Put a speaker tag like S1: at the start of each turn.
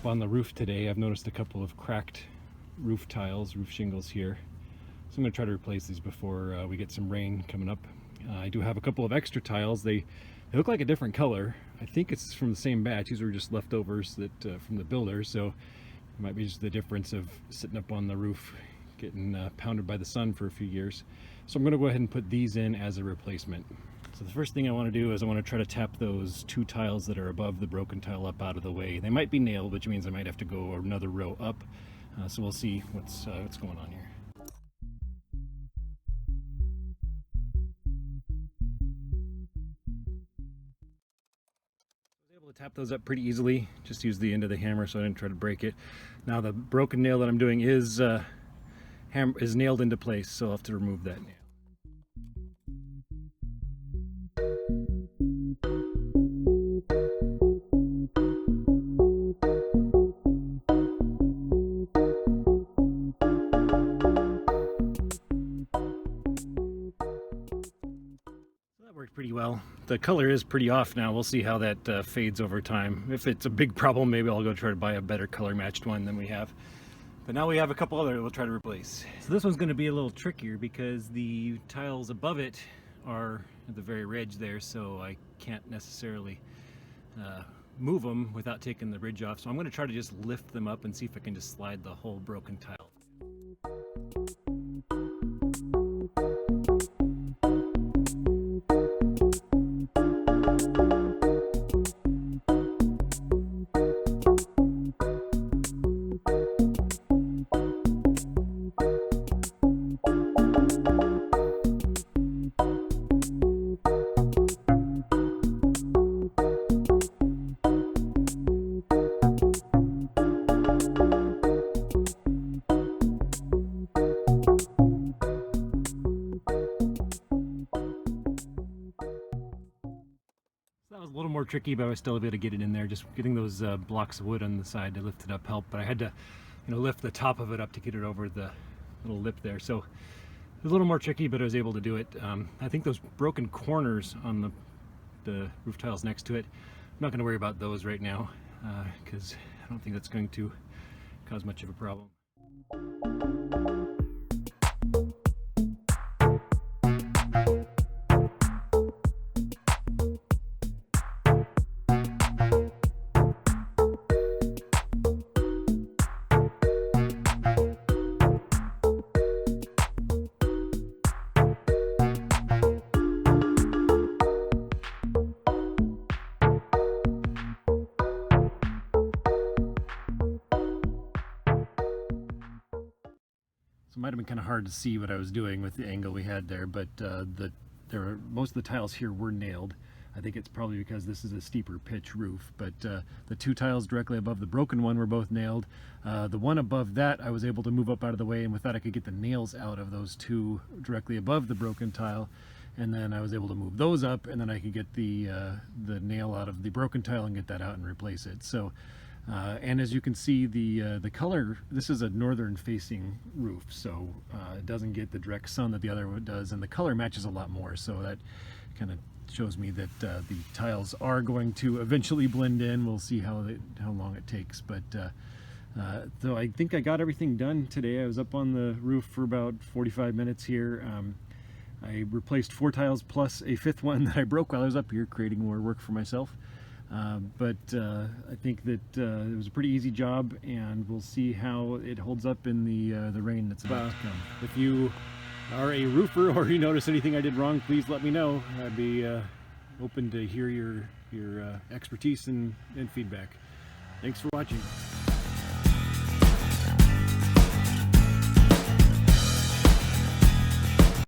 S1: on the roof today. I've noticed a couple of cracked roof tiles, roof shingles here. So I'm going to try to replace these before we get some rain coming up. I do have a couple of extra tiles. They look like a different color. I think it's from the same batch. These were just leftovers that from the builder, so it might be just the difference of sitting up on the roof getting pounded by the sun for a few years. So I'm going to go ahead and put these in as a replacement. So the first thing I want to do is I want to try to tap those two tiles that are above the broken tile up out of the way. They might be nailed, which means I might have to go another row up. So we'll see what's going on here. I was able to tap those up pretty easily. Just use the end of the hammer so I didn't try to break it. Now the broken nail that I'm doing is nailed into place, so I'll have to remove that nail. Worked pretty well. The color is pretty off now. We'll see how that fades over time. If it's a big problem, maybe I'll go try to buy a better color matched one than we have. But now we have a couple other we'll try to replace. So this one's going to be a little trickier because the tiles above it are at the very ridge there, so I can't necessarily move them without taking the ridge off. So I'm going to try to just lift them up and see if I can just slide the whole broken tile. That was a little more tricky, but I was still able to get it in there. Just getting those blocks of wood on the side to lift it up helped, but I had to, lift the top of it up to get it over the little lip there. So it was a little more tricky, but I was able to do it. I think those broken corners on the roof tiles next to it, I'm not going to worry about those right now because I don't think that's going to cause much of a problem. It might have been kind of hard to see what I was doing with the angle we had there, but most of the tiles here were nailed. I think it's probably because this is a steeper pitch roof, but the two tiles directly above the broken one were both nailed. The one above that I was able to move up out of the way, and with that I could get the nails out of those two directly above the broken tile, and then I was able to move those up, and then I could get the nail out of the broken tile and get that out and replace it. So and as you can see, the color, this is a northern facing roof, so it doesn't get the direct sun that the other one does, and the color matches a lot more, so that kind of shows me that the tiles are going to eventually blend in. We'll see how long it takes, but so I think I got everything done today. I was up on the roof for about 45 minutes here. I replaced 4 tiles plus a 5th one that I broke while I was up here, creating more work for myself. But I think that it was a pretty easy job, and we'll see how it holds up in the rain that's about to come. If you are a roofer or you notice anything I did wrong, please let me know. I'd be open to hear your expertise and feedback. Thanks for watching.